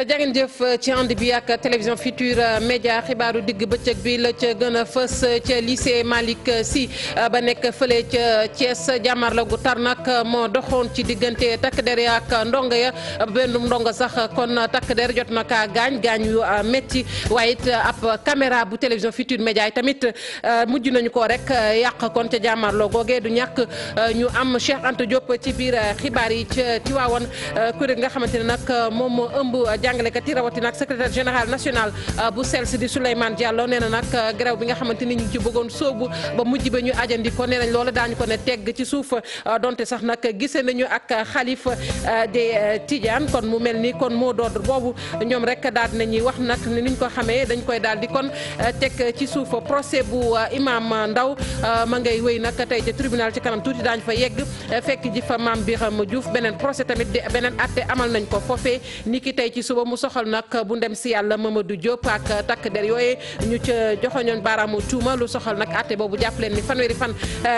jangeen jëf ci ànd bi ak télévision Futurs Médias xibaaru digg bëccëg bi la ca gën a fës ca lycée Malick Sy ba nekk fële ca Thiès jàmmarloo gu tar nag moo doxoon ci diggante takk der ya ak ndongo ya benn ndongo sax kon takk der jot na kaa gaañ yu métti waaye it ab caméra bu télévision Futurs Médias yi tamit mujj nañu ko rek yàq kon ca jàmmarloo googee du ñàkk ñu am Cheikh Anta Diop ci biir xibaar yi ca Tiwaawan kuréel nga xamante ne nag moom moo ëmb jàngalekat yi rawatina ak secrétaire général national bu SELS di Souleymane Diallo nee na nag grève bi nga xamante ni ñu ngi ci bëggoon sóobu ba mujj ba ñu ajandi ko nee nañ loola daañu ko ne tegg ci suuf donte sax nag gisee nañu ak xalif des Tidiane kon mu mel ni kon mot d'ordre boobu ñoom rek daal dinañuy wax nag ni ñu ko xamee dañ koy daal di kon teg ci suuf procès bu imam Ndaw ma ngay wéy nag tey ca tribunal ci kanam tuuti daañu fa yegg fekk ji fa Mame Birame Diouf beneen procès tamit beneen atte amal nañ ko foofee ni ki tey ci suba mu soxal nag bu ndem si yàlla Mamadou Diop ak takk der yooye ñu ca joxoñoon baaraamu tuuma lu soxal nag atte boobu jàpp leen ni fanweeri fan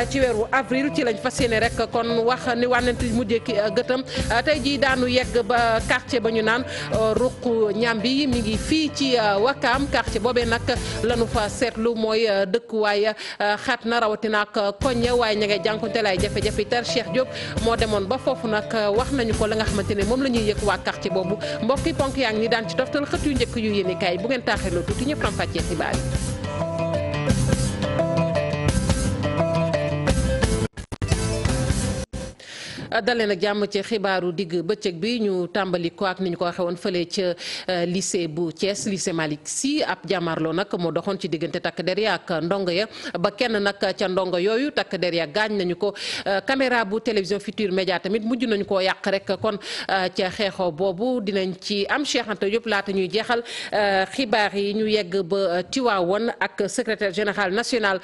ci weeru avril ci lañ fas yéene rek kon wax ni wànnent mujjee ki gëtam tey jii daanu yegg ba quartier ba ñu naan ruq ñambi mi ngi fii ci Wakaam quartier boobee nag lanu fa seetlu mooy dëkkuwaay xat na rawatina ak koñ waaye ña ngay jànkonte lay jafe-jafe tar Cheikh Diop moo demoon ba foofu nag wax nañu ko la nga xamante ne moom la ñuy yëg waa quartier boobu mbokk yi ponk yaa ngi ni daan ci toftal xët yu njëkk yu yéene kaay bu ngeen taaxeeloo tuuti ñëpp am fàccee xibaar yi. dalee nag jàmm ci xibaaru digg bëccëg bi ñu tàmbali ko ak ni ñu ko waxee woon fële ca lycée bu Thiès lycée Malick Sy ab jàmmarloo nag moo doxoon ci diggante takk der ya ak ndongo ya ba kenn nag ca ndongo yooyu takk der ya gaañ nañu ko caméra bu télévision Futurs Médias tamit mujj nañu koo yàq rek kon ca xeexoo boobu dinañ ci am Cheikh Anta Diop laata ñuy jeexal xibaar yi ñu yegg ba Tiwaawoon ak secrétaire général national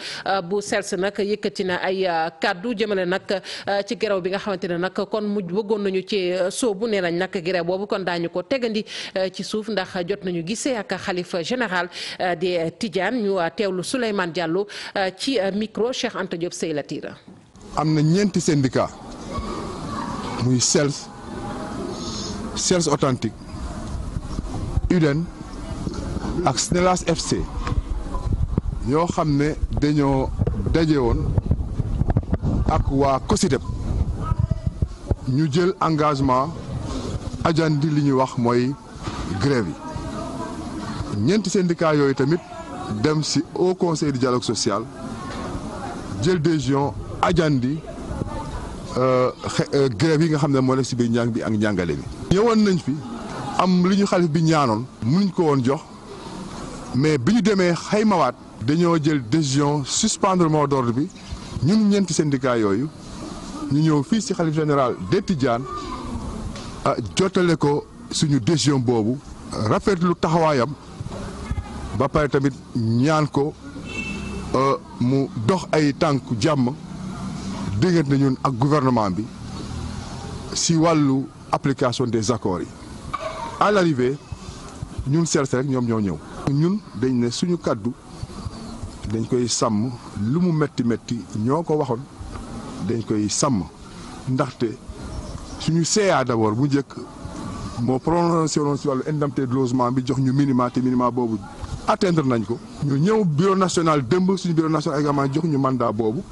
bu SELS nag yëkkati na ay kaddu jëmale nag ci gerew bi nga xamante ne nag kon mujj bëggoon nañu ci soobu nee nañ nag grève boobu kon daañu ko tegandi ci suuf ndax jot nañu gisee ak xalifa général des Tidiane ñu teewlu Souleymane Diallo ci micro Cheikh Anta Diop Sey Latira. am na ñeenti syndicat muy SELS authentique UDEN ak SNELAS FC yoo xam ne dañoo daje woon ak waa COSYDEP ñu jël engagement ajandi li ñuy wax mooy grève yi ñeenti syndicat yooyu tamit dem ci Haut Conseil du dialogue social jël décision ajandi grève yi nga xam ne moo nekk ci biir njàng bi ak njàngale bi. ñëwoon nañ fi am li ñu xalif bi ñaanoon mënuñ ko woon jox mais bi ñu demee xaymawaat dañoo jël décision suspendre mot d'ordre bi ñun ñeenti syndicat yooyu. ñu ñëw fii ci xalif général des Tidiane jotale ko suñu décision boobu rafetlu taxawaayam ba pare tamit ñaan ko mu dox ay tànku jàmm diggante ñun ak gouvernement bi ci wàllu application des accords yi. à l'arrivée ñun SELS rek ñoom ñoo ñëw. ñun dañ ne suñu kàddu dañ koy sàmm lu mu metti metti ñoo ko waxoon. dañ koy sàmm ndaxte suñu CA d'abord bu njëkk moo prononcé woon ci wàllu indemnité de logement bi jox ñu minima te minima boobu atteindre nañ ko. ñu ñëw bureau national démb suñu bureau national également jox ñu mandat boobu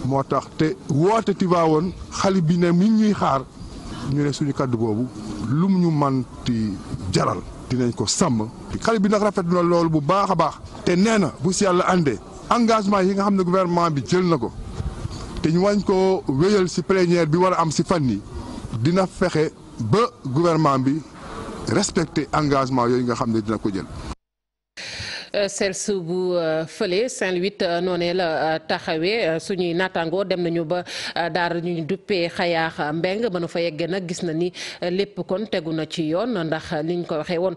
moo tax te woote Tivaouane xale bi ne mi ñuy xaar ñu ne suñu kaddu boobu lu mu ñu manti jaral dinañ ko sàmm. xale bi nag rafet na loolu bu baax a baax. te nee na bu ci yàlla àndee engagement yi nga xam ne gouvernement bi jël na ko. te ñu wañ ko wéyal ci plénière bi war a am ci fan yi dina fexe ba gouvernement bi respecter engagement yooyu nga xam ne dina ko jël. SELS bu fële Saint-Louis noonee la taxawee suñuy naataangoo dem nañu ba daara ñu duppee Xayaax Mbeng ba nu fa yeggee nag gis na ni lépp kon tegu na ci yoon ndax liñ ko waxee woon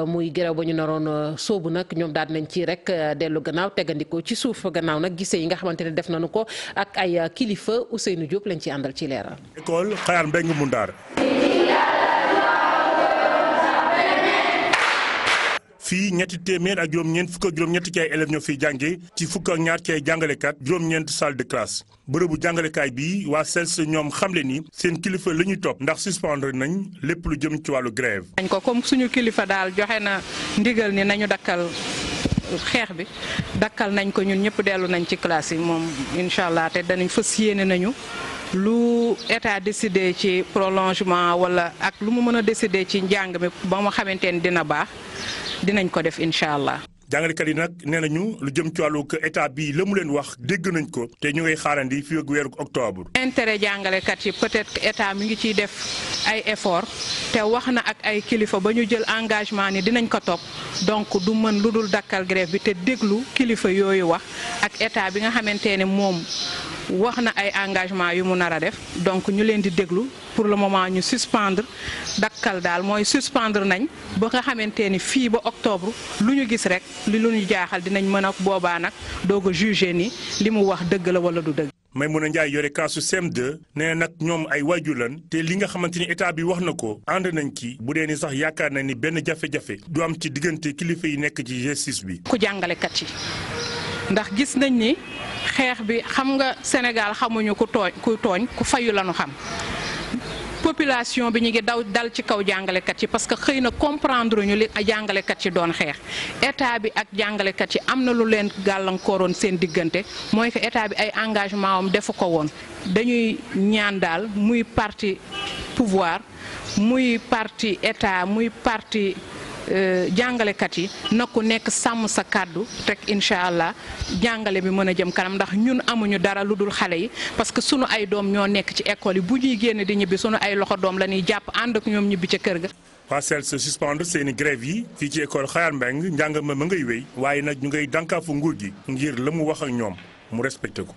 muy grève ba ñu naroon sóobu nag ñoom daal nañ ci rek dellu gannaaw tegandikoo ci suuf gannaaw nag gisee yi nga xamante ne def nañu ko ak ay kilifa Ousseynou Diop lañ ci àndal ci leeral. école Xayaax Mbeng mu Ndaar fii ñetti téeméer ak juróom-ñeent fukk ak juróom-ñetti ci ay élèves ñoo fiy jànge ci fukk ak ñaar ci ay jàngalekat juróom-ñeent salle de classe bërëbu jàngalekaay bi waa CELS ñoom xamle ni seen kilifa la ñuy topp ndax suspendre nañ lépp lu jëm ci wàllu grève. dañ ko comme suñu kilifa daal joxe na ndigal ni nañu dakkal xeex bi dakkal nañ ko ñun ñëpp dellu nañ ci classe yi moom incha allah te danañ fas yéene nañu lu état décidé ci prolongement wala ak lu mu mën a décidé ci njàng mi ba nga xamante ni dina baax dinañ ko def incha allah. jàngalekat yi nag nee nañu lu jëm ci wàllu état bi la mu leen wax dégg nañ ko te ñu ngay xaarandi fii ak weeru octobre. intérêt jàngalekat yi peut-être que état mi ngi ciy def ay effort te wax na ak ay kilifa ba ñu jël engagement ni dinañ ko topp donc du mën lu dul dakkal grève bi te déglu kilifa yooyu wax ak état bi nga xamante ne moom wax na ay engagement yu mu nar a def donc ñu leen di déglu pour le moment ñu suspendre dakkal daal mooy suspendre nañ ba nga xamante ni fii ba octobre lu ñu gis rek lu ñu jaaxal dinañ mën a boobaa nag doog a juger ni li mu wax dëgg la wala du dëgg. Maimouna Ndiaye yore kaasu CM2 nee nag ñoom ay waajur lan te li nga xamante ni état bi wax na ko ànd nañ ci bu dee ni sax yaakaar na ni benn jafe-jafe du am ci diggante kilifa yi nekk ci G6 bi. ku jàngalekat yi ndax gis nañ ni xeex bi xam nga Sénégal xamuñu ku tooñ ku fayu lañu xam. population bi ñu ngi dal ci kaw jàngalekat yi parce que xëy na comprendre ñu li jàngalekat yi doon xeex état bi ak jàngalekat yi am na lu leen gàllankooroon seen diggante mooy que état bi ay engagement am defu ko woon dañuy ñaan daal muy parti pouvoir muy parti état muy parti jàngalekat yi na ku nekk sàmm sa kàddu rek incha allah jàngale bi mën a jëm kanam ndax ñun amuñu dara lu dul xale yi parce que sunu ay doom ñoo nekk ci école yi bu ñuy génn di ñibbi sunu ay loxo doom la ñuy jàpp ànd ak ñoom ñibbi ca kër ga. waa CELS suspendre seeni grève yi fii ci école Khayar Mbengue njàng ma ngay wéy waaye nag ñu ngay dànkaafu nguur gi ngir la mu wax ak ñoom mu respecté ko.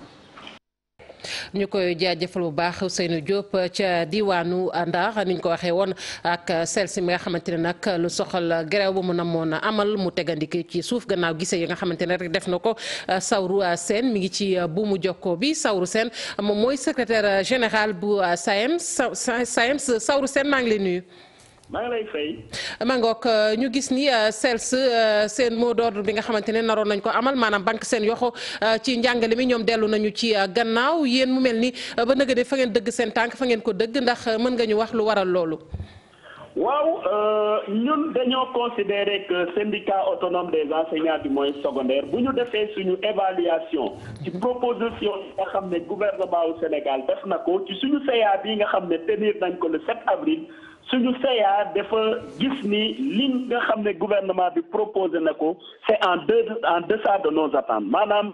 ñu koy jaajëfal bu baax Ousseynou Diop ca diwaanu Ndar niñ ko waxee woon ak CELS mi nga xamante ne nag lu soxal grève bu mu namoon amal mu tegandiki ci suuf gannaaw gisee yi nga xamante ne rek def na ko Saourou Sène mi ngi ci buumu jokkoo bi Saourou Sène moom mooy secrétaire général bu SAEMS Saourou Sène maa ngi lay nuyu. maa ngi lay fay. Mangook ñu gis ni CELS seen mot d'ordre bi nga xamante ne naroon nañ ko amal maanaam banque seen yoxo ci njàngale mi ñoom dellu nañu ci gannaaw yéen mu mel ni ba nëgë de fa ngeen dëgg seen tànk fa ngeen ko dëgg ndax mën nga ñu wax lu waral loolu. waaw ñun dañoo considérer que syndicat autonome des enseignants du moyen secondaire bu ñu defee suñu évaluation ci proposition yi nga xam ne gouvernement wu Sénégal def na ko ci suñu CA bi nga xam ne tenir nañ ko le 7 avril. suñu CA dafa gis ni li nga xam ne gouvernement bi proposé na ko c'est en deçà de nos attentes maanaam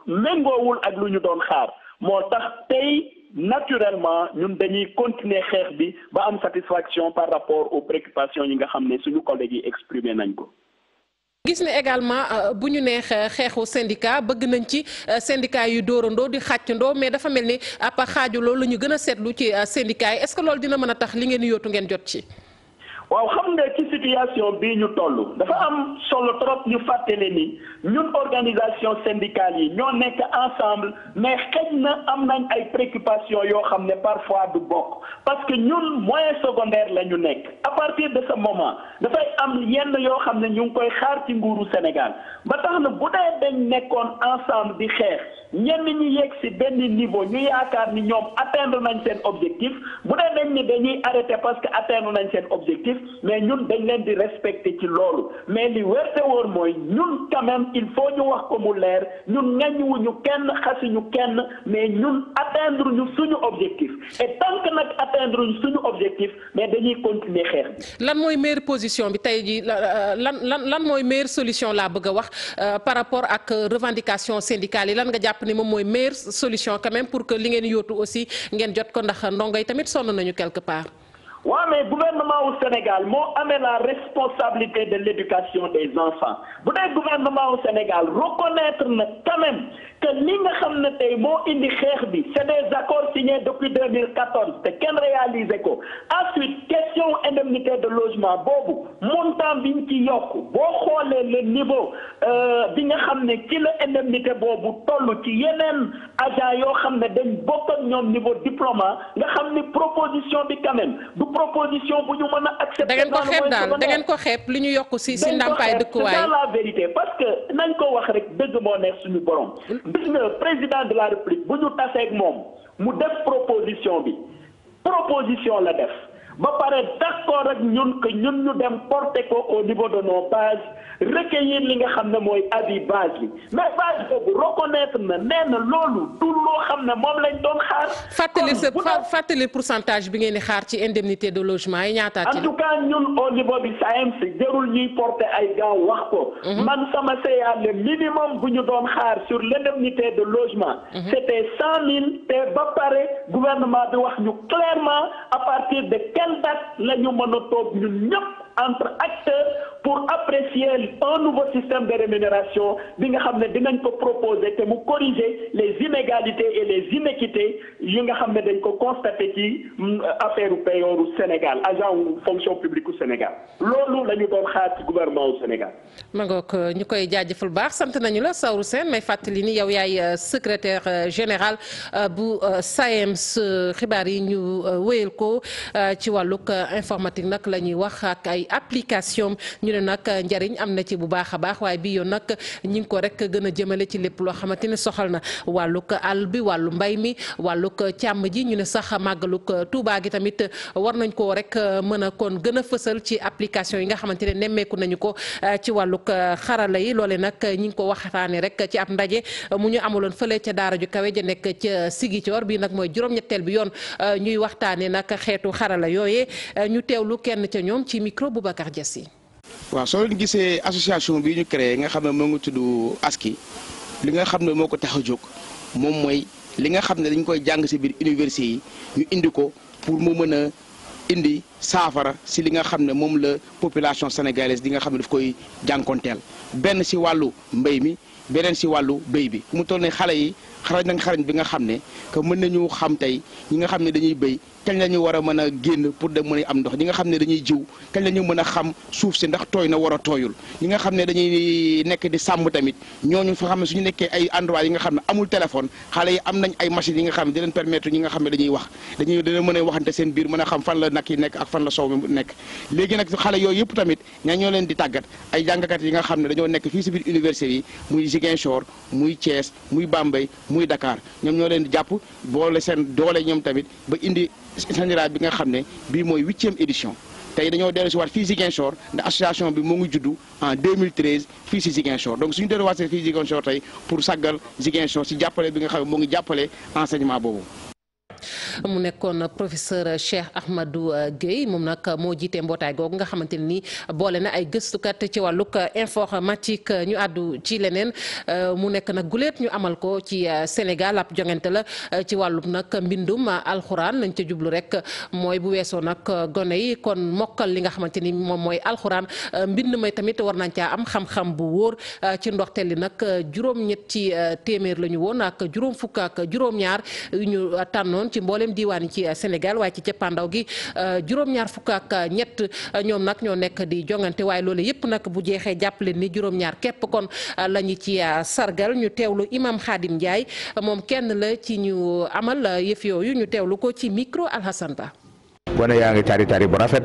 méngoowul ak lu ñu doon xaar moo tax tey naturellement ñun dañuy continuer xeex bi ba am satisfaction par rapport aux préoccupations yi nga xam ne suñu collègues yi exprimé nañ ko. gis ne également bu ñu nee xeexu syndicat bëgg nañ ci syndicat yu dóorandoo di xàccandoo mais dafa mel ni ab xaajaloo la ñu gën a seetlu ci syndicat yi est-ce que loolu dina mën a tax li ngeen yóotu ngeen jot ci. waaw xam nga ci situation bii ñu toll dafa am solo trop ñu fàttale ni ñun organisation syndicale yi ñoo nekk ensemble mais xëj na am nañ ay préoccupations yoo xam ne parfois du bokk parce que ñun moyen secondaire la ñu nekk à partir de ce moment dafay am yenn yoo xam ne ñu ngi koy xaar ci nguuru Sénégal ba tax na bu dee dañ nekkoon ensemble di xeex ñenn ñi yegg ci benn niveau ñu yaakaar ni ñoom atteindre nañ seen objectif bu dee dañ ni dañuy arrêter parce que atteindre nañ seen objectif mais ñun dañ leen di respecter ci loolu mais li wérte wóor mooy ñun quand même il faut ñu wax ko mu leer ñun ŋaññiwuñu kenn xasuñu kenn mais ñun atteindre ñu suñu objectif et tant que nag atteindre ñu suñu objectif mais dañuy continuer xeex bi. lan mooy meilleure position bi tey jii lan mooy meilleure solution laa bëgg a wax par rapport ak revendication syndicale yi lan nga jàpp ni moom mooy meilleure solution quand même pour que li ngeen yóotu aussi ngeen jot ko ndax ndongo yi tamit sonn nañu quelque part. waaw mais gouvernement wu Sénégal moo amee la responsabilité de l'éducation des enfants bu dee gouvernement wu Sénégal reconnaître na quand même que li nga xam ne tey moo indi xeex bi c'est des accords signés depuis 2014 te kenn réalisé ko ensuite question indemnité de logement boobu montant bi ñu ci yokk boo xoolee le niveau bi nga xam ne ci la indemnité boobu toll ci yeneen agent yoo xam ne dañ bokk ak ñoom niveau diplôme nga xam ni proposition bi quand même du proposition bu ñu mën a accepter. da ngeen ko xeeb daal da ngeen ko xeeb li ñu yokk si ndàmpaay dëkkuwaay. c'est la vérité parce que nañ ko wax rek dëgg moo nekk suñu borom. gis nga président de la république bu ñu taseeg moom mu def proposition bi proposition la def ba pare d'accord ak ñun que ñun ñu dem porter ko au niveau de nos bases recueillir li nga xam ne mooy avis base bi mais base boobu reconnaître na nee na loolu du loo xam ne moom lañ doon xaar. fàttali pourcentage bi ngeen di xaar ci indemnité de logement yi ñaata ci. en tout cas ñun au niveau bi SAEMS jarul ñuy porter ay gants wax ko. man sama CA le minimum bu ñu doon xaar sur l'indemnité de logement. c'était 100 000 te ba pare gouvernement bi wax ñu clairement à partir de quelle date la ñu mën a toog ñun ñëpp entre acteurs pour apprécier un nouveau système de rémunération bi nga xam ne dinañ ko proposer te mu corriger les inégalités et les inéquités yi nga xam ne dañ ko constater ci affaire payooru Sénégal agent wu fonction publique u Sénégal loolu la ñu doon xaar ci gouvernement u Sénégal. ma ngoog ñu koy jaajëfal baax sant nañu la Saourou Sène may fàttali ni yow yaay secrétaire général bu SAEMS xibaar yi ñu wéyal ko ci wàllug informatique nag la ñuy wax ak ay application ñu ne nag njariñ am na ci bu baax a baax waaye bii yoon nag ñi ngi ko rek gën a jëmale ci lépp loo xamante ne soxal na wàllug àll bi wàllu mbay mi wàllug càmm ji ñu ne sax màggalug Tuubaa gi tamit war nañ koo rek mën a kon gën a fësal ci application yi nga xamante ne nemmeeku nañu ko ci wàllug xarala yi loole nag ñi ngi ko waxtaanee rek ci ab ndaje mu ñu amaloon fële ca daara ju kawe ja nekk ca Sigicoor bii nag mooy juróom-ñetteel bi yoon ñuy waxtaanee nag xeetu xarala yooyee ñu teewlu kenn ca ñoom ci micro Boubacar Diassi. waaw soo leen gisee association bi ñu créé nga xam ne moo ngi tudd ASKI li nga xam ne moo ko tax a jóg moom mooy li nga xam ne dañ koy jàng ci biir université yi ñu indi ko pour mu mën a indi saafara ci li nga xam ne moom la population sénégalaise di nga xam ne daf koy jànkonteel benn ci wàllu mbéy mi beneen ci wàllu béy bi fu mu toll ne xale yi xarañ nañ xarañ bi nga xam ne que mën nañu xam tey ñi nga xam ne dañuy béy kañ la ñu war a mën a génn pour de mën a am ndox ñi nga xam ne dañuy jiw kañ la ñu mën a xam suuf si ndax tooy na war a tooyul ñi nga xam ne dañuy nekk di sàmm tamit ñooñu fa xam ne suñu nekkee ay endroit yi nga xam ne amul téléphone xale yi am nañ ay machines yi nga xam ne di leen permettre ñi nga xam ne dañuy wax dina mën a waxante seen biir mën a xam fan la nag yi nekk ak fan la soow mi nekk léegi nag xale yooyu yëpp tamit ñoo leen di tàggat ay jàngkat yi nga xam ne dañoo nekk fii si biir université yi muy Ziguinchor muy Thiès muy Bambey muy Dakar ñoom ñoo leen di jàpp boole seen doole ñoom tamit ba indi général bi nga xam ne bii mooy 8e édition tey dañoo dellu si waat fii Ziguinchor ndax association bi moo ngi juddu en 2013 fii si Ziguinchor donc suñu dellu waat fii Ziguinchor tey pour saggal Ziguinchor si jàppale bi nga xam ne moo ngi jàppale enseignement boobu. mu nekkoon professeur Cheikh Ahmadou Guèye moom nag moo jiite mbootaay googu nga xamante ne nii boole na ay gëstukat ci wàllug informatique ñu àddu ci leneen mu nekk nag guleet ñu amal ko ci Sénégal ab jongante la ci wàllub nag mbindum alxuraan lañ ca jublu rek mooy bu weesoo nag gone yi kon mokkal li nga xamante ni moom mooy alxuraan mbind may tamit war nañ caa am xam-xam bu wóor ci ndoxteel li nag juróom-ñetti téeméer la ñu woon ak juróom fukk ak juróom-ñaar yu ñu tànnoon ci mboolem diwaan yi ci Sénégal waaye ci cappaandaw gi juróom-ñaar fukk ak ñett ñoom nag ñoo nekk di jongante waaye loolu yëpp nag bu jeexee jàppale ni juróom-ñaar képp kon la ñu ci sargal ñu teewlu imam Khadim Ndiaye moom kenn la ci ñu amal yëf yooyu ñu teewlu ko ci micro Alhassane Ba. gone yaa ngi tari bu rafet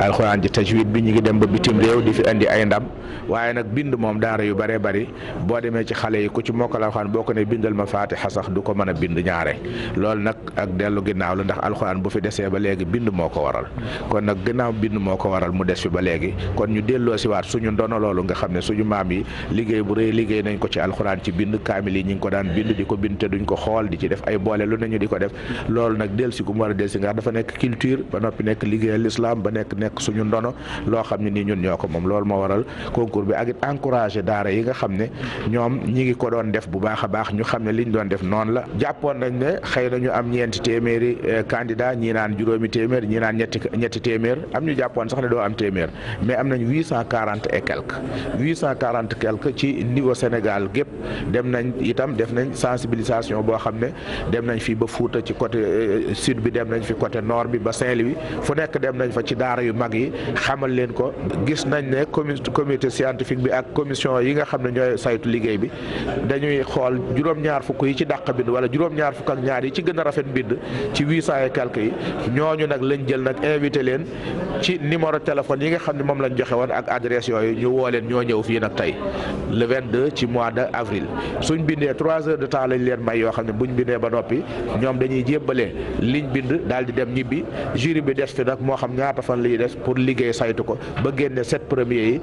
alxuraan ji tajwid bi ñu ngi dem ba bitim réew di fi indi ay ndam waaye nag bind moom daara yu bëree bëri boo demee ci xale yi ku ci mokkal alxuraan boo ko ne bindal ma faatixa sax du ko mën a bind ñaare loolu nag ak dellu ginnaaw la ndax alxuraan bu fi desee ba léegi bind moo ko waral kon nag ginnaaw bind moo ko waral mu des fi ba léegi kon ñu delloo si waat suñu ndono loolu nga xam ne suñu maam yi liggéey bu rëy liggéey nañ ko ci alxuraan ci bind kaamil yi ñi ngi ko daan bind di ko bind te duñ ko xool di ci def ay boole lu nañu di ko def loolu nag dellu si ku mu war a dellu si nga dafa nekk culture ba noppi nekk liggéeyal l'islam ba nekk nekk suñu ndono loo xam ne nii ñun ñoo ko moom loolu moo waral concours bi ak it encouragé daara yi nga xam ne ñoom ñi ngi ko doon def bu baax a baax ñu xam ne liñ doon def noonu la jàppoon nañ ne xëy na ñu am ñeenti téeméeri candidat ñii naan juróomi téeméer ñii naan ñetti téeméer am ñu jàppoon sax ne doo am téeméer mais am nañ 840 et quelques ci niveau Sénégal gépp dem nañ itam def nañ sensibilisation boo xam ne dem nañ fi ba Fuuta ci côté sud bi dem nañ fi côté nord bi ba Saint-Louis fu nekk dem nañ fa ci daara yu mag yi xamal leen ko gis nañ ne comité scientifique bi ak commission yi nga xam ne ñooy saytu liggéey bi dañuy xool juróom-ñaar fukk yi ci dàq bind wala juróom-ñaar fukk ak ñaar yi ci gën a rafet bind ci 800 et quelques yi ñooñu nag lañ jël nag invité leen ci numéro téléphone yi nga xam ne moom lañ joxe woon ak adresse yooyu ñu woo leen ñoo ñëw fii nag tey le 22 ci mois de avril suñ bindee 3 heures de temps lañ leen may yoo xam ne buñ bindee ba noppi ñoom dañuy jébbale liñ bind daal di dem ñibbi jury bi des fi nag moo xam ñaata fan lay des pour liggéey saytu ko ba génne 7 premiers yi.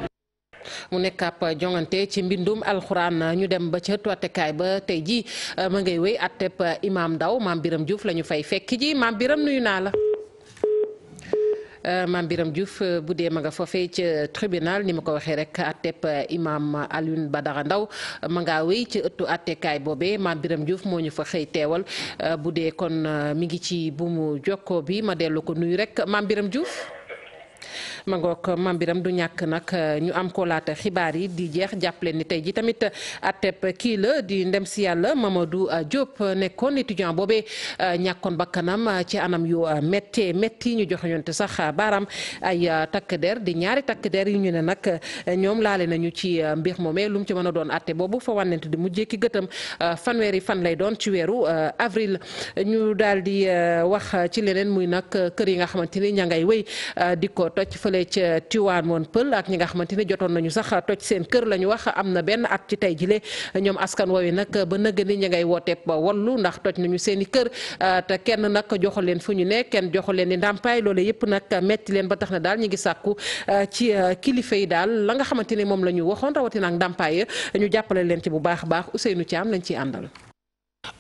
mu nekk ab jongante ci mbindum alxuraan ñu dem ba ca tuwatekaay ba tey ji ma ngay wéy atteb Imam Ndaw Maam Biram Diouf la ñu fay fekk ji Maam Biram nuyu naa la. Maam Biram Diouf bu dee ma nga foofee ca tribunal ni ma ko waxee rek atteb Imam Alioune Badara Ndaw ma ngaa wéy ci ëttu attekaay boobee Maam Biram Diouf moo ñu fa xëy teewal bu dee kon mi ngi ci buumu jokkoo bi ma dellu ko nuyu rek Maam Biram Diouf. ma ngoog Maam Biram du ñàkk nag ñu am ko laata xibaar yi di jeex jàppale ni tey ji tamit atteb kii la di ndem si yàlla Mamadou Diop nekkoon étudiant boobee ñàkkoon bakkanam ci anam yu métti ñu joxe ñonte sax baaraam ay takk der di ñaari takk der yu ñu ne nag ñoom laale nañu ci mbir moomee lu mu ci mën a doon atte boobu fa wànnent di mujjee ki gëtam fanweeri fan lay doon ci weeru avril ñu daal di wax ci leneen muy nag kër yi nga xamante ni ña ngay wéy di ko toj fële ca Tivaouane Peulh ak ñi nga xamante ni jotoon nañu sax toj seen kër la ñu wax am na benn at ci tey jile ñoom askan woowi nag ba nëgg ni ñi ngay wooteeb wallu ndax toj nañu seen i kër te kenn nag joxu leen fu ñu ne kenn joxu leen di ndàmpaay loolu yëpp nag metti leen ba tax na daal ñu ngi sàkku ci kilifa yi daal la nga xamante ni moom la ñu waxoon rawatina ak ndàmpaay ñu jàppale leen ci bu baax a baax Ousseynou Thiam lañ ciy àndal.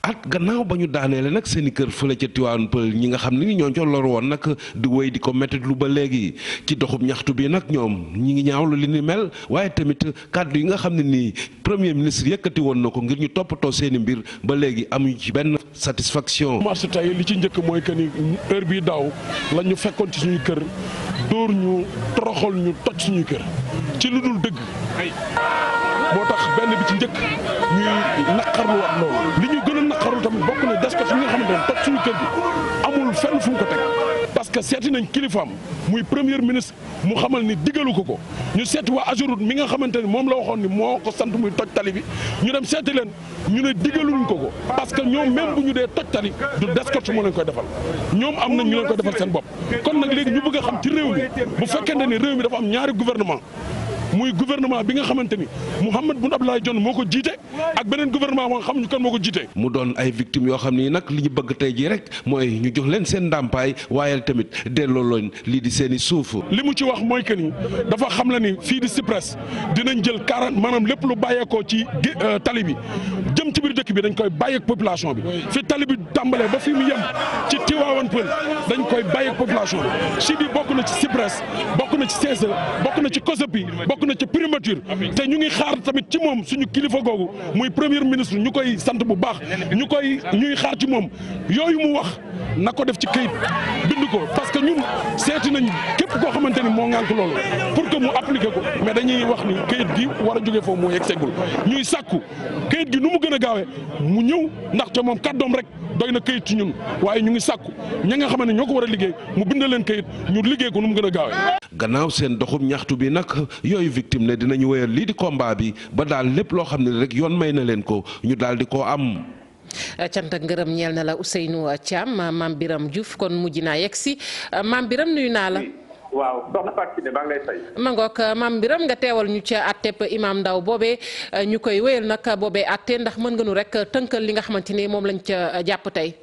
at gannaaw ba ñu daaneele nag seen i kër fële ca Tivaouane Peulh ñi nga xam ne ni ñoo ca lor woon nag di wéy di ko métti lu ba léegi ci doxub ñaxtu bi nag ñoom ñi ngi ñaawlu li ni mel waaye tamit kàddu yi nga xam ne nii premier ministre yëkkati woon na ko ngir ñu toppatoo seen i mbir ba léegi amuñu ci benn satisfaction. marché tey li ci njëkk mooy que ni heure bii daaw la ñu fekkoon ci suñuy kër dóor ñu toroxal ñu toj suñuy kër ci lu dul dëgg moo tax benn bi ci njëkk ñuy naqarlu waat loolu li ñu gën a naqarlu tamit bokk na des ko fi nga xamante ne toj suñu kër gi amul fenn fu mu ko teg parce que seeti nañ kilifaam muy premier ministre mu xamal ni digalu ko ñu seeti waa Ageroute mi nga xamante ni moom la waxoon ni moo ko sant muy toj tali bi ñu dem seeti leen ñu ne digaluñ ko parce que ñoom même bu ñu dee toj tali du Descos moo leen koy defal ñoom am nañ ñu leen koy defal seen bopp kon nag léegi ñu bëgg a xam ci réew mi bu fekkente ni réew mi dafa am ñaari gouvernement muy gouvernement bi nga xamante ni Mahammed Boun Abdallah Dionne moo ko jiite ak beneen gouvernement moo xamuñu kan moo ko jiite. mu doon ay victimes yoo xam ni nag li ñu bëgg tey jii rek mooy ñu jox leen seen ndàmpaay waaye tamit delloo leen lii di seen i suuf. li mu ci wax mooy que ni dafa xam la ni fii di Cyprès dinañ jël 40 maanaam lépp lu bàyyeekoo ci tali bi jëm ci biir dëkk bi dañ koy bàyyeek population bi fi tali bi tàmbalee ba fi mu yem ci Tivaouane Peulh dañ koy bàyyeek population bi si bi bokk na ci Cyprès bokk na ci CSE bokk na ci COSEPI bokk na ci primature te ñu ngi xaar tamit ci moom suñu kilifa googu muy premier ministre ñu koy sant bu baax ñuy xaar ci moom yooyu mu wax na ko def ci këyit bind ko parce que ñun seeti nañ képp koo xamante ni moo ngànk loolu pour que mu appliquer ko mais dañuy wax ni këyit gi war a jógee foofu moo yegg seggul ñuy sàkku këyit gi nu mu gën a gaawee mu ñëw ndaxte moom kàddoom rek doy na këyit ci ñun waaye ñu ngi sàkku ña nga xam ne ñoo ko war a liggéey mu bind leen këyit ñu liggéey ko nu mu gën a gaawee. gannaaw seen doxum ñaxtu bi nag yooyu victime ne dinañu wéyal lii di combat bi ba daal lépp loo xam ne rek yoon may na leen ko ñu daal di koo am. cant ak ngërëm ñeel na la Ousseynou Thiam Maam Biram Diouf kon mujj naa yegg si Maam Biram nuyu naa la. waaw soxna Fatou Kiné maa ngi lay fay. ma ngoog Maam Biram nga teewal ñu ca àtteb Imam Ndaw boobee ñu koy wéyal nag boobee àtte ndax mën nga nu rek tënkal li nga xamante ni moom lañ ca jàpp tey.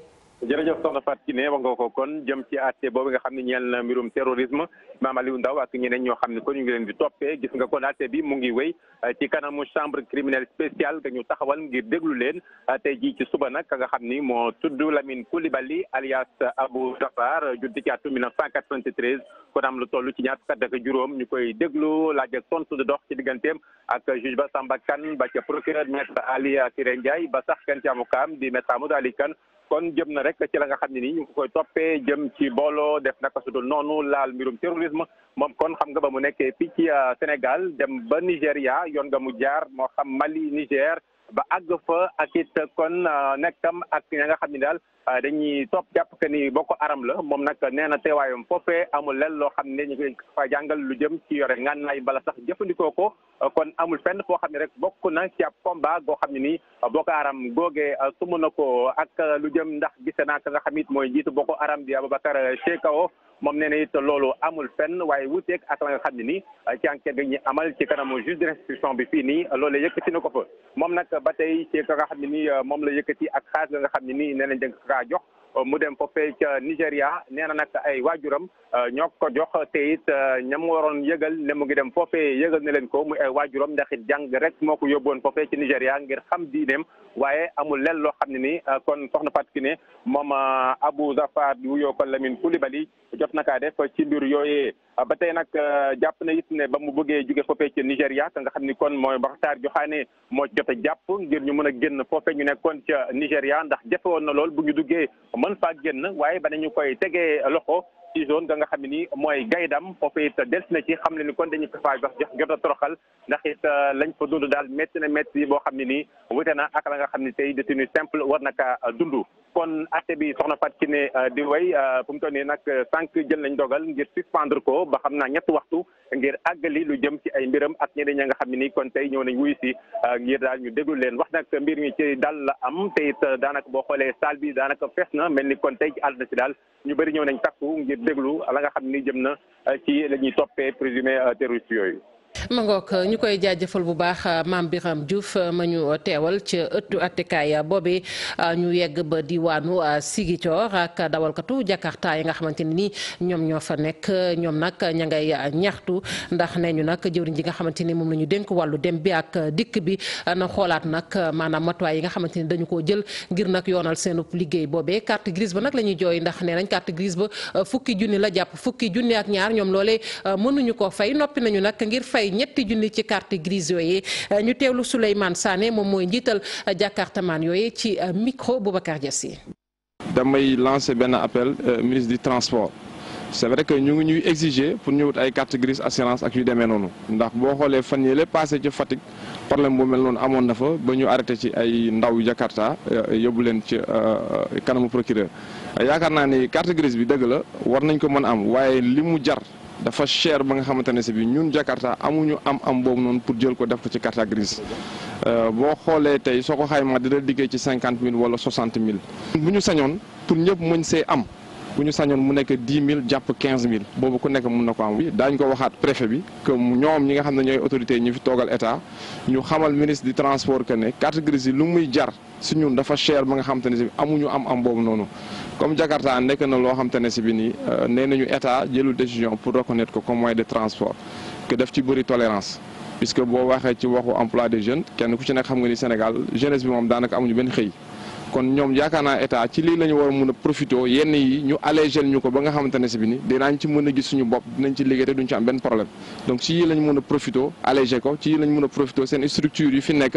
jërëjëf soxna Fatou Kiné wax nga ko kon jëm ci àtte boobu nga xam ne ñeel na mbirum terrorisme Mame Aliou Ndao ak ñeneen ñoo xam ne kon ñu ngi leen di toppee gis nga kon àtte bi mu ngi wéy ci kanamu chambre criminelle spéciale nga ñu taxawal ngir déglu leen tey jii ci suba nag ka nga xam ni moo tudd Lamine Coulibaly alias Abou Zafar judd ci atum 1993 kon am lu toll ci ñaar fukk ak juróom ñu koy déglu laaj ak tontu de dox ci digganteem ak juge ba Samba Kane ba ca procureur maître Ali Siré Ndiaye ba sax kenn ci avocat am di maître Amadou Ali Kane kon jëm na rek ci la nga xam ne nii ñu ngi koy toppee jëm ci booloo def naka su dul noonu laal mbirum terrorisme moom kon xam nga ba mu nekkee fii ci Sénégal dem ba Nigéria yoon nga mu jaar moo xam Mali Niger ba àgg fa ak it kon nekkam ak ña nga xam ne daal dañuy topp jàpp que ni Boko Haram la moom nag nee na teewaayam foofee amul lenn loo xam ne ñu ngi fa jàngal lu jëm ci yore ngànnaay bala sax jëfandikoo ko kon amul fenn foo xam ne rek bokk na ci ab combat goo xam ne nii Boko Haram googee sumu na ko ak lu jëm ndax gise naa ka nga xam it mooy jiitu Boko Haram di Aboubacar Shekau moom nee na it loolu amul fenn waaye wuuteeg ak la nga xam ne nii ci enquête bi ñu amal ci kanamu juge d'instruction bi fii nii loolu yëkkati na ko fa moom nag ba tey ci ka nga xam ne nii moom la yëkkati ak xaalis la nga xam ne nii nee nañ danga kaa jox mu dem foofee ca Nigéria nee na nag ay waajuram ñoo ko jox te it ñam waroon yëgal ne mu ngi dem foofee yëgal na leen ko muy ay waajuram ndax it jàng rek moo ko yóbboon foofee ci Nigéria ngir xam diineem waaye amul lenn loo xam ne ni kon soxna Fatou Kiné moom Abou Zafar di wuyoo ko Lamine Coulibaly jot na kaa def ci mbir yooyee ba tey nag jàpp na it ne ba mu bëggee jóge foofee ci Nigéria ka nga xam ni kon mooy Baxtaar Joxaane moo jot a jàpp ngir ñu mën a génn foofee ñu nekkoon ca Nigéria ndax jafe woon na lool bu ñu duggee mën faa génn waaye ba nañu koy tegee loxo ci zone ga nga xam ne ni mooy gaydam foofu it delsi na ci xam le ni kon dañu ko faa jot a toroxal ndax it lañ fa dund daal métti na métti boo xam ne nii wute na ak la nga xam ne tey détenu simple war na kaa dund kon atte bi soxna Fatou Kiné di way fu mu toll nii nag sànq jël nañ dogal ngir suspendre ko ba xam naa ñetti waxtu ngir àggali lu jëm ci ay mbiram ak ñeneen ña nga xam ne nii kon tey ñëw nañ wuyu si ngir daal ñu déglu leen wax nag mbir mi ci daal la am te it daanaka boo xoolee salle bi daanaka fees na mel ni kon tey ci àll na si daal ñu bëri ñëw nañ takku ngir déglu la nga xam ni jëm na ci la ñuy toppee présumé terroriste yooyu. ma ngoog ñu koy jaajëfal bu baax Mame Birame Diouf ma ñu teewal ca ëttu attekaay boobe ñu yegg ba diwaanu Ziguinchor ak dawalkatu Jakarta yi nga xamante ne ni ñoom ñoo fa nekk ñoom nag ña ngay ñaxtu ndax nee ñu nag jëwriñ ji nga xamante ni moom la ñu dénk wàllu dem bi ak dikk bi na xoolaat nag maanaam matuwaay yi nga xamante ni dañu koo jël ngir nag yoonal seen liggéey boobee carte grise ba nag la ñuy jooy ndax nee nañ carte grise ba fukki junni la jàpp fukki junni ak ñaar ñoom loolee mënuñu ko fay noppi nañu nag ngir fay ñetti junni ci carte grise yooyu ñu teewlu Souleymane Sané moom mooy njiital Jakartaman yooyu ci micro Boubacar Diassi. damay lancer benn appel ministre du transport c'est vrai que ñu ngi ñuy exiger pour ñu wut ay carte grise assurance ak yu demee noonu ndax boo xoolee fan yii la passé ci Fatick problème bu mel noonu amoon na fa ba ñu arrêté ci ay ndaw Jakarta yóbbu leen ci kanamu procureur yaakaar naa ni carte grise bi dëgg la war nañ ko mën a am waaye li mu jar. dafa cher ba nga xamante ne si bi ñun Jakarta amuñu am boobu noonu pour jël ko def ko ci carte grise boo xoolee tey soo ko xaymaa dina diggee ci 50 000 wala 60 000. bu ñu sañoon pour ñëpp mën see am bu ñu sañoon mu nekk 10 000 jàpp 15 000 boobu ku nekk mun na ko am. daañu ko waxaat préfet bi que ñoom ñi nga xam ne ñooy autorités yi ñu fi toogal état ñu xamal ministre du transport que ne carte grise yi lu muy jar si ñun dafa cher ba nga xamante ne si amuñu am boobu noonu. comme Jakarta nekk na loo xamante ne si bi nii nee nañu état jëlul décision pour reconnaître ko comme moyen de transport que def ci bëri tolérance puisque boo waxee ci waxu emploi des jeunes kenn ku ci nekk xam nga ni Sénégal jeunesse bi moom daanaka amuñu benn xëy kon ñoom yaakaar naa état ci lii la ñu war a mun a profité yenn yi ñu allégé ñu ko ba nga xamante ne si bi ni dinañ ci mën a gis suñu bopp dinañ ci liggéey te duñ ci am benn problème donc ci yii la ñu mën a profité allégé ko ci yii la ñu mën a profité seen structure yi fi nekk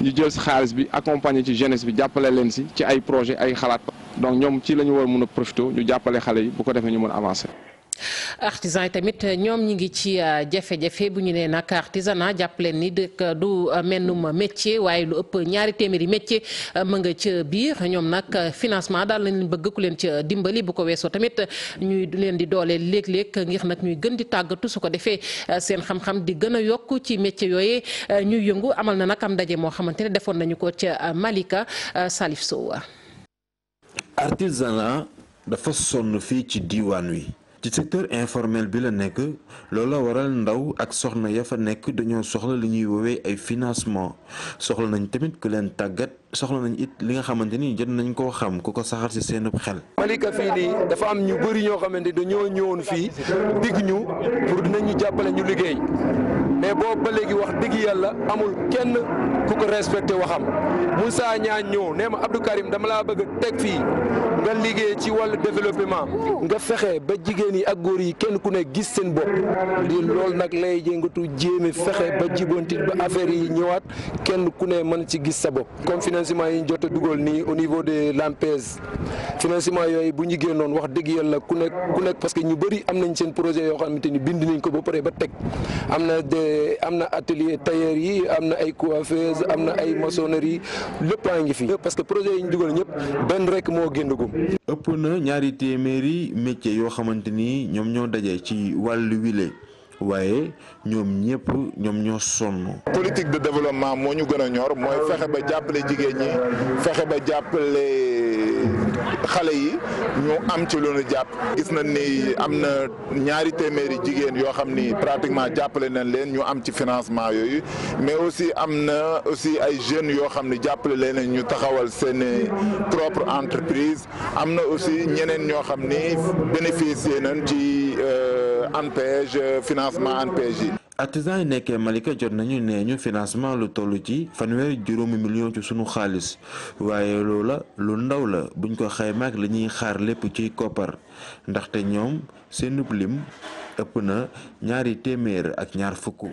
ñu jël si xaalis bi accompagner ci jeunesse bi jàppale leen si ci ay projet ay xalaat donc ñoom ci la ñu war a mën a profité ñu jàppale xale yi bu ko defee ñu mën a avancer. artisan yi tamit ñoom ñi ngi ci jafe-jafe bu ñu nee nag artisanat jàpp leen ni dëkk du mennum métier waaye lu ëpp ñaari téeméeri métier ma nga ca biir ñoom nag financement daal lañ leen bëgg ku leen ca dimbali bu ko weesoo tamit ñuy leen di dooleel léeg-léeg ngir nag ñuy gën di tàggatu su ko defee seen xam-xam di gën a yokk ci métier yooyu ñuy yëngu amal na nag am ndaje moo xamante ne defoon nañu ko ca Malika Salif Sow. artisanat dafa sonn fii ci diiwaan wi ci secteur informel bi la nekk loola waral ndaw ak soxna ya fa nekk dañoo soxla li ñuy woowee ay financement soxla nañ tamit ku leen tàggat soxla nañ it li nga xamante ni jot nañ koo xam ku ko saxal ci seen xel. Malika fii nii dafa am ñu bëri ñoo xamante dañoo ñëwoon fii digg ñu pour dinañu jàppale ñu liggéey mais boobu ba léegi wax dëgg yàlla amul kenn ku ko respecté waxam Moussa ñaa ñëw nee ma Abdou Karim dama laa bëgg teg fii nga liggéey ci wàllu développement nga fexe ba jigéen yi ak góor yi kenn ku ne gis seen bopp di loolu nag lay jëngatu jéeme fexe ba jibanti ba affaire yi ñëwaat kenn ku ne mën ci gis sa bopp comme financement yi ñu jot a dugal nii au niveau de l'ANPEJ financement yooyu bu ñu génnoon wax dëgg yàlla ku nekk parce que ñu bëri am nañ seen projet yoo xamante ni bind nañ ko ba pare ba teg am na atelier tailleur yi am na ay coiffeuse am na ay maçonnerie lépp a ngi fi parce que projet yi ñu dugal ñëpp benn rek moo génnagum. ëpp na ñaari téeméeri métier yoo xamante ni ñoom ñoo daje ci wàllu wile waaye ñoom ñoo sonn. politique de développement moo ñu gën a ñor mooy fexe ba jàppale jigéen ñi fexe ba jàppale xale yi ñu am ci lu ñu jàpp. gis nañ ni am na ñaari téeméeri jigéen yoo xam ni pratiquement jàppale nañ leen ñu am ci financement yooyu mais aussi am na aussi ay jeunes yoo xam ni jàppale leen ñu taxawal seen propre entreprise am na aussi ñeneen ñoo xam ni bénéficier nañ ci ANPEJ financement ANPEJ yi. artisan yi nekkee Malika jot nañu nee ñu financement lu toll ci 7 millions ci sunu xaalis waaye loola lu ndaw la buñ ko xaymaak la ñuy xaar lépp ciy koppar ndaxte ñoom seenub lim ëpp na 220.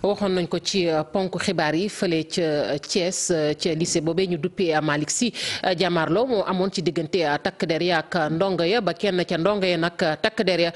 waxoon nañ ko ci ponk xibaar yi fële ca Thiès ca lycée boobee ñu duppee Malick Sy jàmmaarloo moo amoon ci diggante takk der ya ak ndongo ya ba kenn ca ndongo ya nag takk der ya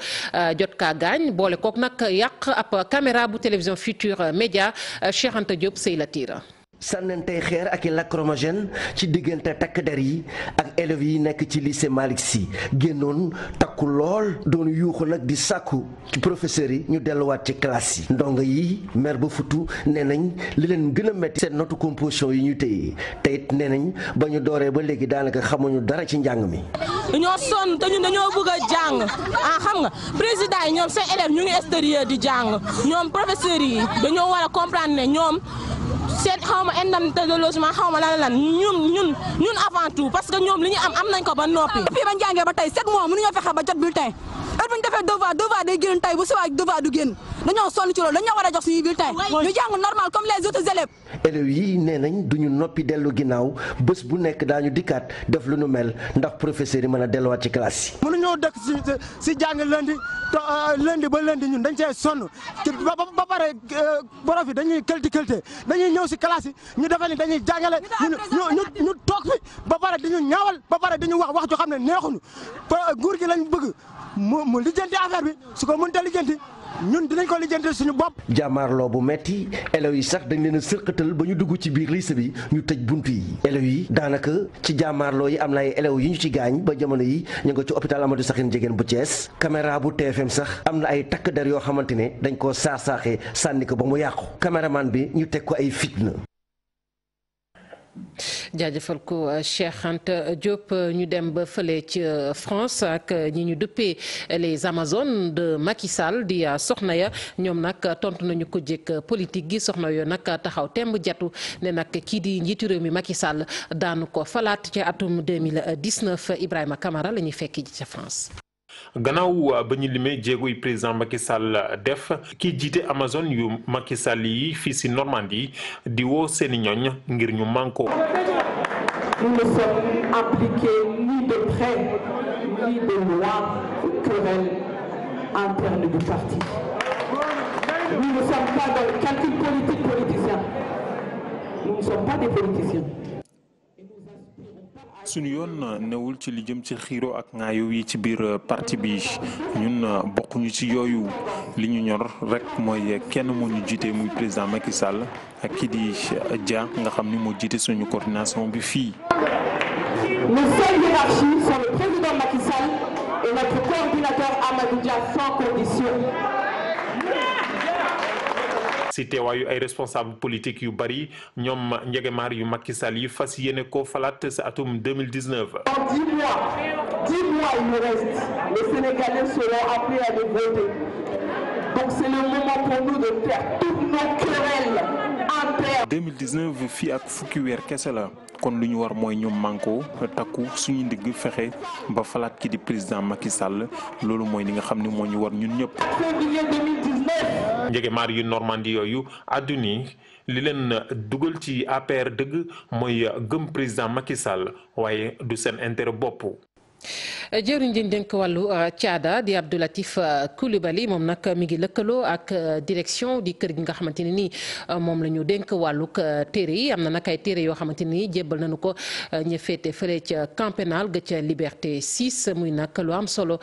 jot kaa gaañ boole kook nag yàq ab caméra bu télévision Futurs Médias Cheikh Anta Diop sëy la tiira sànnantey xeer ak i lacrymogène ci diggante takk der yi ak élèves yi nekk ci lycée Malick Sy génnoon takku lool doon yuuxu nag di sàkku ci professeurs yi ñu delluwaat ci classe yi ndongo yi mer ba futu nee nañ li leen gën a metti seen note composition yi ñu téye te it nee nañ ba ñu dooree ba léegi daanaka xamuñu dara ci njàng mi. dañoo sonn te ñun dañoo bëgg a jàng xam nga président yi ñoom seen élèves ñu ngi extérieur di jàng ñoom professeurs yi dañoo war a comprendre ne ñoom. seen xawma indemnité de logement xawma lan ñun avant tout parce que ñoom li ñu am nañ ko ba noppi. fii bañ jàngee ba tey 7 mois mënuñoo fexe ba jot bulletin heure bu ñu defee devoir day génn tey bu subaa devoir du génn dañoo sonn ci loolu dañoo war a jox suñuy bulletin ñu jàng normal comme les autres élèves. élèves yi nee nañ duñu noppi dellu ginnaaw bés bu nekk daañu dikkaat def lu nu mel ndax professeurs yi mën a delluwaat ci classe yi. mënuñoo dëkk si jàng lundi ba lundi ñun dañ cee sonn ba pare prof yi dañuy këlte dañuy ñëw si classe yi ñu defal ni dañuy jàngale ñu toog fi ba pare dañu ñaawal ba pare dañu wax joo xam ne neexuñu nguur gi lañ bëgg mu lijjanti affaire bi su ko mënta lijjanti ñun dinañ ko lijjanti suñu bopp. jàmmaarloo bu metti élèves yi sax dañ leen a sërqatal ba ñu dugg ci biir lycée bi ñu tëj bunt yi élèves yi daanaka ci jàmmaarloo yi am na ay élèves yi ñu ci gaañ ba jamono yi ñu nga ci hôpital Amadou Sakhir Ndiéguène bu Thiès caméra bu TFM sax am na ay takk der yoo xamante ne dañ koo saaxee sànni ko ba mu yàqu caméraman bi ñu teg ko ay fitna. jaajëfal ko Cheikh Anta Diop ñu dem ba fële ci France ak ñi ñu duppee les Amazones de Macky Sall di soxna ya ñoom nag tontu nañu ko jëkk politique gi soxna yoo nag taxaw temb jatu ne nag kii di njiitu réew mi Macky Sall daanu ko falaat ci atum 2019 Ibrahima Camara la ñuy fekk ji ca France. gannaaw ba ñu limee jéego yi président Macky Sall def kii jiite Amazone yu Macky Sall yi fii si Normandie di woo seeni ñoñ ngir ñu mànkoo. Nous ne sommes impliqués ni de près ni de loin aux querelles internes du parti. Nous ne sommes pas dans le calcul politicien. Nous ne sommes pas des politiciens. suñu yoon newul ci li jëm ci xiiro ak ngaayo yi ci biir parti bi ñun bokkuñu ci yooyu li ñu ñor rek mooy kenn moo ñu jiite muy président Macky Sall ak kii di Dia nga xam ni moo jiite suñu coordination bi fii. Nos seules hiérarchies sont le président Macky Sall et notre coordinateur Amadou Dia sans condition. si teewaayu ay responsable politique yu bari ñoom njegemaar yu Macky Sall yi fas yéene ko falaat sa atum 2019. En 10 mois il nous reste. Les Sénégalais seront appelés à les voter. Donc c'est le moment pour nous de faire toutes nos querelles internes. 2019 fii ak fukki weer kese la kon lu ñu war mooy ñu mànkoo takku suñu ndigg fexe ba falaat ki di président Macky Sall loolu mooy li nga xam ne moo ñu war ñun ñëpp. Février 2019. njëge maar yu Normandie yooyu àdduni li leen dugal ci APR dëgg mooy gëm président Macky Sall waaye du seen intérêt bopp. jëwriñ ji dénk wàllu caada di Abdou Latif Coulibaly moom nag mi ngi lëkkaloo ak direction di kër gi nga xamante ne nii moom la ñu dénk wàllug téere yi am na nag ay téere yoo xamante ni jébbal nañu ko ña féete fële ca camp pénal ga ca Liberté 6 muy nag lu am solo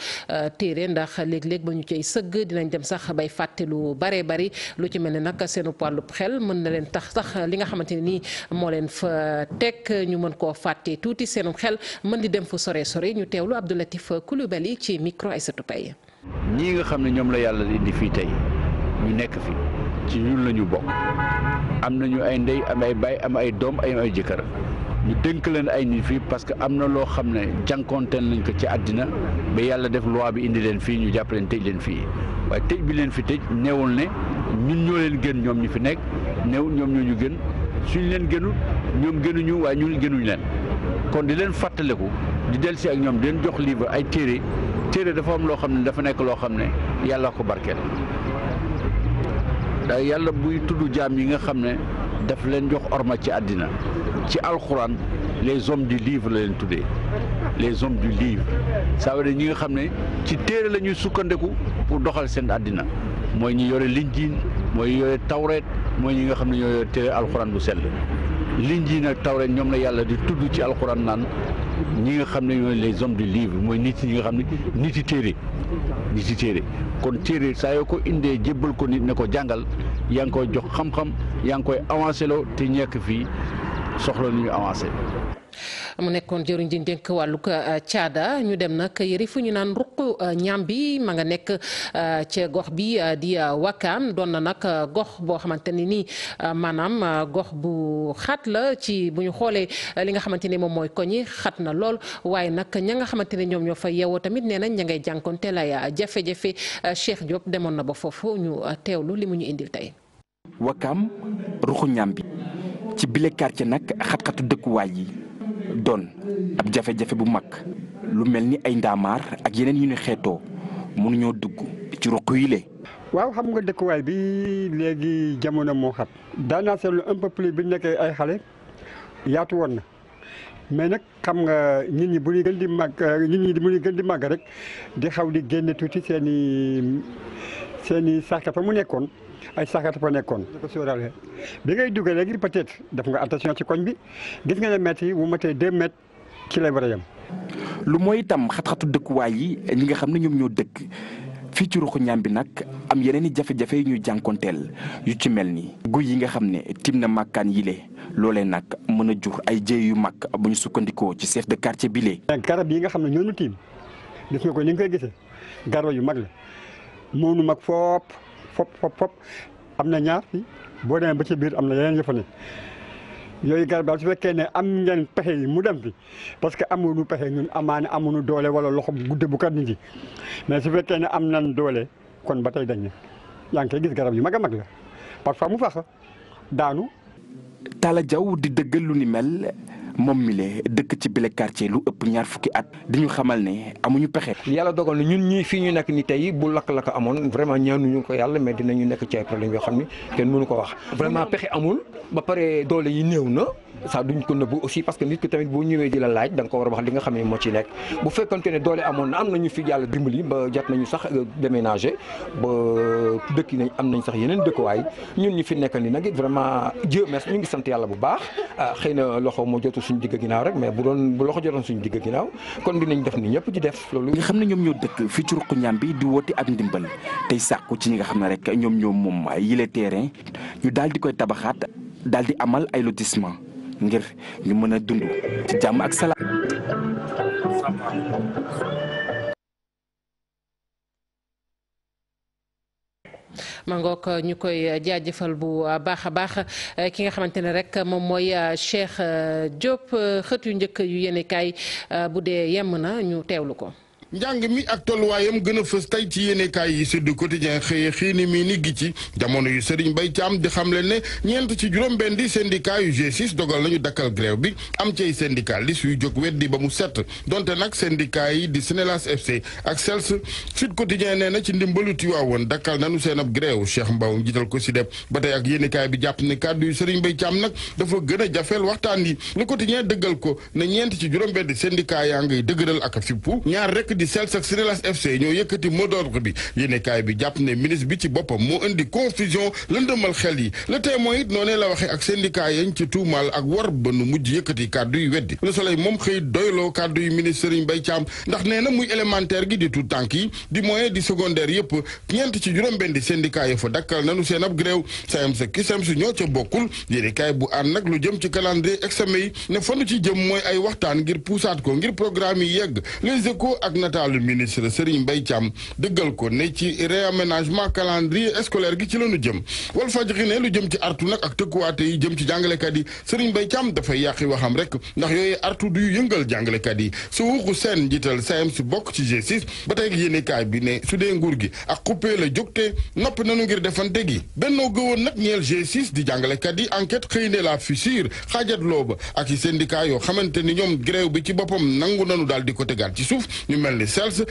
téere ndax léeg-léeg ba ñu cay sëgg dinañ dem sax bay fàtte lu baree bari lu ci mel ne nag seenu wàllub xel mën na leen tax sax li nga xamante ne nii moo leen fa teg ñu mën koo fàtte tuuti seenu xel mën di dem fu sore sore ñu teewlu Abdou Latif Coulibaly ci micro Aïssatou Paye. ñii nga xam ne ñoom la yàlla indi fii tey ñu nekk fi ci ñun la ñu bokk am nañu ay ndey am ay baay am ay doom ay jëkkër ñu dénk leen ay nit fii parce que am na loo xam ne jànkonteel nañ ko ci àddina ba yàlla def loi bi indi leen fii ñu jàpp leen tëj leen fii waaye tëj bi leen fi tëj neewul ne ñun ñoo leen gën ñoom ñu fi nekk neewul ñoom ñoo ñu gën suñ leen gënul ñoom gënuñu waaye ñun gënuñ leen kon di leen fàttaliku di dellusi ak ñoom di leen jox livre ay téere dafa am loo xam ne dafa nekk loo xam ne yàlla ko barkeel da yàlla buy tudd jaam yi nga xam ne daf leen jox orma ci àddina ci alxuraan les hommes du livre la leen tuddee les hommes du livre ça veut dire ñi nga xam ne ci téere la ñuy sukkandiku pour doxal seen àddina mooy ñi yore linjiin mooy yore tawreet mooy ñi nga xam ne ñoo yore téere alxuraan bu sell linjiin ak tawreet ñoom la yàlla di tudd ci alxuraan naan ñi nga xam ne ñooy les hommes du livre mooy nit ñi nga xam ne niti téere kon téere saa yoo ko indee jébbal ko nit ne ko jàngal yaa ngi koy jox xam-xam yaa ngi koy avancé loo te ñekk fii soxla nu ñu avancé. mu nekkoon jëriñ ji dénk wàllug caada ñu dem nag yëri fu ñu naan ruq ñaam bi ma nga nekk ca gox bi di Wakam doon na nag gox boo xamante ni nii maanaam gox bu xat la ci bu ñu xoolee li nga xamante ni moom mooy koñi xat na lool waaye nag ña nga xamante ne ñoom ñoo fa yeewoo tamit nee nañ ña ngay jànkonteel ay jafe-jafe Cheikh Diop demoon na ba foofu ñu teewlu li mu ñu indil tey. Wakam ruqu ñaam bi ci bile quartier nag xat-xatu dëkkuwaay yi. doon ab jafe-jafe bu mag lu mel ni ay ndaamaar ak yeneen yu ñu xeetoo mënuñoo dugg ci ruq yi le waaw xam nga dëkkuwaay bi léegi jamono moo xat daanaa seetlu un peu plus bi ñu nekkee ay xale yaatu woon na mais nag xam nga nit ñi bu ñuy gën di màgg gën di màgg rek di xaw di génne tuuti seen i saaka fa mu nekkoon ay saakata fa nekkoon ko sóoraale bi ngay duggee léegi peut-être def nga attention ci koñ bi gis nga ne mètres yi bu matee 2 mètres ci lay war a yem. lu mooy itam xat-xatu dëkkuwaay yi ñi nga xam ne ñoom ñoo dëkk fii ci ruqu ñaam bi nag am yeneen i jafe-jafe yu ñuy jànkonteel yu ci mel ni guy yi nga xam ne tim na màkkaan yile loolee nag mën a jur ay jéey yu mag bu ñu sukkandikoo ci chef de quartier bi lee. garab yi nga xam ne ñoo ñu tiim gis nga ko ni nga koy gisee garab yu mag la moonu mag foop am na ñaar fii boo demee ba ci biir am na yeneen yu fa ne yooyu garab daal su fekkee ne am ngeen pexe yi mu dem fi parce que amuñu pexe ñun amaane amuñu doole wala loxo gudde bu kat nit yi mais su fekkee ne am nañ doole kon ba tey dañ ne yaa ngi koy gis garab yu mag a mag la parfois mu fax daanu. Talla Diaw di dëggal lu ni mel moom mi le dëkk ci bile quartier lu ëpp 20 at di ñu xamal ne amuñu pexe. yàlla dogal na ñun ñii fii ñu nekk ni tey bu lakk-lakk amoon vraiment ñaanuñu ko yàlla mais dinañu nekk ci ay problème yoo xam ni kenn mënu ko wax. vraiment pexe amul ba pare doole yi néew na ça duñ ko nëbbu aussi parce que nit ki tamit boo ñëwee di la laaj da nga ko war a wax li nga xam ne moo ci nekk bu fekkante ne doole amoon na am nañu fi yàlla dimbali ba jot nañu sax déménager ba dëkk nañ am nañ sax yeneen dëkkuwaay ñun ñi fi nekk ni nag vraiment Dieu merci ñu ngi sant yàlla bu baax xëy na loxo moo jotul suñu digg ginnaaw rek mais bu loxo jotoon suñu digg ginnaaw kon dinañ def ni ñëpp di def loolu. nga xam ne ñoom ñoo dëkk fii ci ruqu ñaam bi di woote ak ndimbal tey sàkku ci ñi nga xam ne rek ñoom ñoo moom yile terrain ñu daal di koy tabaxaat daal di amal ay lotissement ngir ñu mën a dund ci jàmm ak salaam. ma ngoog ñu koy jaajëfal bu baax a baax ki nga xamante ne rek moom mooy Cheikh Diop xët yu njëkk yu yéene kaay bu dee yemm na ñu teewlu ko. njàng mi ak tolluwaayam gën a fës tey ci yéenekaay yi Sud Quotidien xëye xiini mi ni gi ci jamono yu Serigne Mbaye Thiam di xamle ne ñeent ci juróom-benn di syndicat yu G6 dogal nañu dakkal grève bi am ci ay syndicalistes yu jóg weddi ba mu set donte nag syndicat yi di Senelas FC ak SELS. Sud Quotidien nee na ci ndimbalu Tiwaawoon dakkal nañu seen ab grève Cheikh Mbaw njiital ko si def ba tey ak yéenekaay bi jàpp ne kàddu yu Serigne Mbaye Thiam nag dafa gën a jafeel waxtaan yi Le Quotidien dëggal ko ne ñeent ci juróom-benn di syndicat yaa ngay dëgëral ak fippu ñaar rek di SELS ak Senelas FC ñoo yëkkati mot d'ordre bi yéenekaay bi jàpp ne ministre bi ci boppam moo indi confusion lëndëmal xel yi Le Témoin it noonee la waxee ak syndicat yañ ci tuumaal ak war ba nu mujj yëkkati kàddu yu weddi Le Soleil moom xëy doyloo kàddu yu ministre Serigne Mbaye Thiam ndax nee na muy élémentaire gi di tout tànk yi di moyen di secondaire yëpp ñeent ci juróom-benn di syndicat yi fa dakkal nanu seen ab gréew SAEMS ak CUSEMS ñoo ca bokkul yéenekaay bu ànd nag lu jëm ci calendrier examen yi ne fanu ci jëm mooy ay waxtaan ngir puusaat ko ngir programme yi yegg Les Échos ak nataalu ministre Serigne Mbaye Thiam dëggal ko ne ci réaménagement calendrier scolaire gi ci lañu jëm Walfadjri ne lu jëm ci artu nag ak tëkkuwaate yi jëm ci jàngalekat yi Serigne Mbaye Thiam dafay yàqi waxam rek ndax yooyu artu du yëngal jàngalekat yi su wuxu seen njiital SAEMS bokk ci G6 ba tey yéenekaay bi ne su dee nguur gi ak xuppee la jógte nopp nanu ngir defante gi bennoo gëwoon nag ñeel G6 di jàngalekat yi enquête xëy ne la fissure xaajat looba ak i syndicat yoo xamante ni ñoom grève bi ci boppam nangu nanu daal di ko tegaat ci suuf ñu mel ni SELS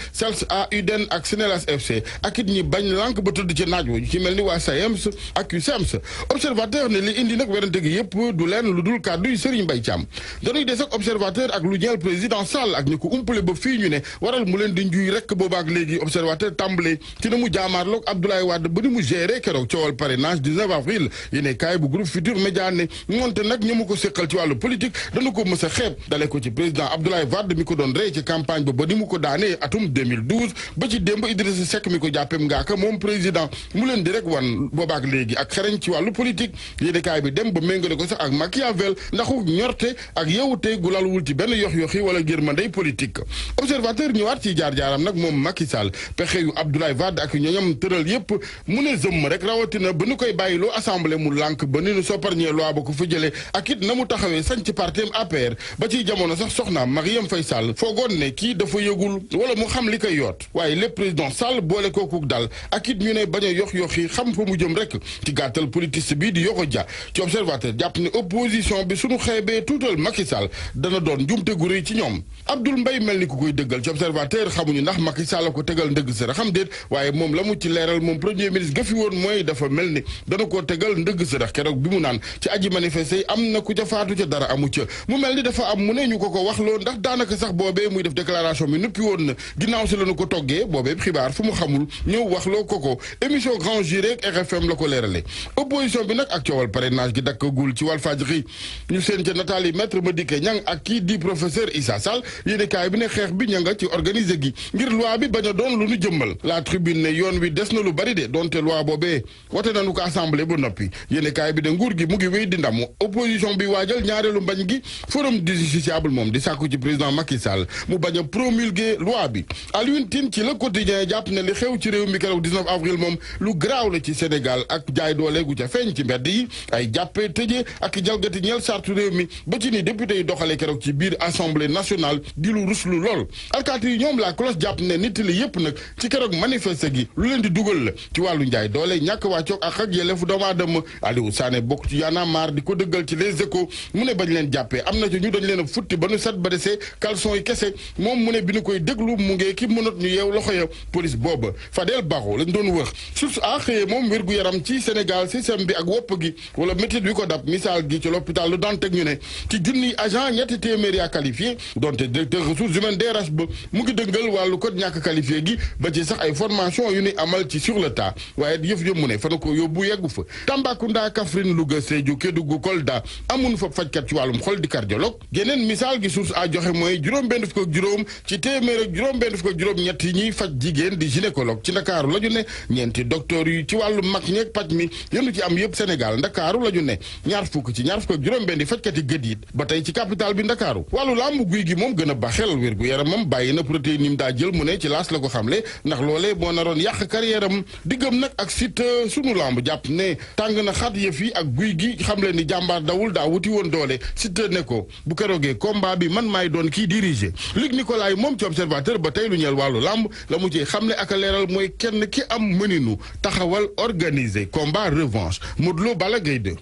a UDEN ak Senelas FC ak it ñi bañ lànk ba tëdd ci naaj wo ci mel ni waa SAEMS ak CUSEMS observateur ne li indi nag werante gi yëpp du leen lu dul kàddu yu Serigne Mbaye Thiam dañuy des ak observateur ak lu ñeel président Sall ak ñu ko umpale ba fii ñu ne waral mu leen di njuy rek boobaak léegi observateur tàmbale ci na mu jaamaarloog Abdoulaye Wade ba ni mu géré keroog coowal parrainage 19 avril yéene kaay bu groupe Futurs Médias ne moonte nag ñi mu ko séqal ci wàllu politique dañu ko mës a xeeb dale ko ci président Abdoulaye Wade mi ko doon rey ci campagne ba ni mu ko daanee atum 2012 ba ci démb Idrissa Seck mi ko jàppem ngaaka moom président mu leen di rek wan boobaak léegi ak xereñ ci wàllu politique yéene kaay bi dem ba méngale ko sax ak Machiavel ndaxu ñorte ak yewute gu laluwul ci benn yox-yoxi wala yërmandey politique observateur ñëwaat ci jaar-jaaram nag moom Macky Sall pexe yu Abdoulaye Wade ak ñoñam tëral yépp mu ne zëmm rek rawatina ba nu koy bàyyiloo assemblée mu lànk ba ni nu sopparñee loi ba ko fa jëlee ak it na mu taxawee sañ ci partem APR ba ci jamono sax soxnaam Marième Faye Sall foogoon ne kii dafa yëgul wala mu xam li koy yoot waaye lépp président Sall boole kooku dal ak it ñu ne bañ a yox-yoxi xam fa mu jëm rek ci gàttal politiste bi di Yoko Dia ci observateur jàpp ne opposition bi suñu xeebee tuutal Macky Sall dana doon njumte gu rëy ci ñoom Abdoul Mbaye mel ni ku koy dëggal ci observateur xamuñu ndax Macky Sall ko tegal ndëgg sërëx xam déet waaye moom la mu ci leeral moom premier ministre ga fi woon mooy dafa mel ni dana koo tegal ndëgg sërëx keroog bi mu naan ci aji manifesté yi am na ku ca faatu ca dara amu ca mu mel ni dafa am mu ne ñu ko wax loo ndax daanaka sax boobee muy def déclaration bi nuppi woon na ginnaaw si lañu ko toggee boobee xibaar fu mu xamul ñëw wax loo ko émission Grand Jury ak RFM la ko leerale opposition bi nag ak coowal parrainage gi dakkagul ci Walfadjri ñu seen ca nataal yi maître Madické Niang ak kii di professeur Issa Sall yéenekaay bi ne xeex bi ña nga ci organiser gi ngir loi bi bañ a doon lu ñu jëmmal la tribune ne yoon wi des na lu bari de donte loi boobee wote nañu ko assemblée ba noppi yéenekaay bi de nguur gi mu ngi wéy di ndamu opposition bi waajal ñaareelu mbañ gi forum du justiciable moom di sàkku ci président Macky Sall mu bañ a promulguer loi bi Alioune Tine ci Le Quotidien jàpp ne li xew ci réew mi keroog 19 avril moom lu garaaw la ci Sénégal ak jaay doole gu ca feeñ ci mbedd yi ay jàppee tëjee ak jalgati ñeel sartu réew mi ba ci ni député yi doxale keroog ci biir assemblée nationale di lu ruslu lool alkaati yi ñoom la cloche jàpp ne nit li yépp nag ci keroog manifeste gi lu leen di dugal la ci wàllu njaay doole ñàkk wàccoog ak yelleefu doomu aadama Aliou Sané bokk ci Y'en a marre di ko dëggal ci Les Échos mu ne bañ leen jàppee am na ci ñu dañ leen a futti ba nu set ba desee caleçon yi kese moom mu ne bi nu koy déglu mu ngee ki mënat ñu yeew loxo ya police booba Fadel Barro lañ doon wër source a xëyee moom wér gu yaram ci Sénégal système bi ak wopp gi wala métit bi ko dab misaal gi ci l'hôpital lu Dantec ñu ne ci junniy agent ñetti téeméeri yaa qualifié donte directeur ressources humaines DRH ba mu ngi dëngal wàllu code ñàkk qualifié gi ba ci sax ay formation yu ni amal ci sur le tas waaye yëf yëpp mu ne fa na ko yóbbu yeggu fa Tambacounda Kaffrine Louga Sédhiou Kédougou Kolda amun fa fajkat ci wàllum xol di cardiologue geneen misaal gi source a joxe mooy juróom-benn fukk ak juróom ci téeméer ak juróom-benn fukk ak juróom ñett yi ñuy faj jigéen di gynécologue ci Ndakaaru la ñu ne ñeenti docteur yu ci wàllu mag ñeeg paj mi yëndu ci am yëpp Sénégal Ndakaaru la ñu ne ñaar fukk ci ñaar fukk ak juróom-benn di fajkat yi gët yi ba tey ci capital bi Ndakaaru wàllu làmb guy gi moom gën a baxel wér gu yaramam bàyyi na protéine yi mu daa jël mu ne ci laas la ko xamle ndax loolee moo naroon yàq carrière am diggam nag ak Siteu sunu lamb jàpp ne tàng na xat yëf yi ak guy gi xamle ni jàmbaar dawul daa wuti woon doole Siteu ne ko bu keroogee combat bi man maay doon kii diriger Luc Nicolaï moom ci observateur l'observateur ba tey lu ñeel wàllu làmb la mu ci xamle ak a leeral mooy kenn ki am mëninu taxawal organiser combat revanche Modou Lo Balla Gaye 2.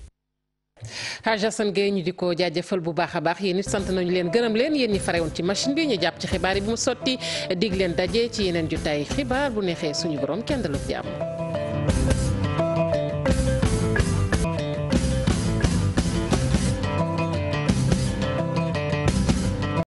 Hadj Assane Gueye ñu di ko jaajëfal bu baax a baax yéen it sant nañu leen gërëm leen yéen ñi farewoon ci machine bi ñu jàpp ci xibaar yi bu mu sotti dig leen daje ci yeneen jotaay xibaar bu neexee suñu borom kenn dalal jàmm.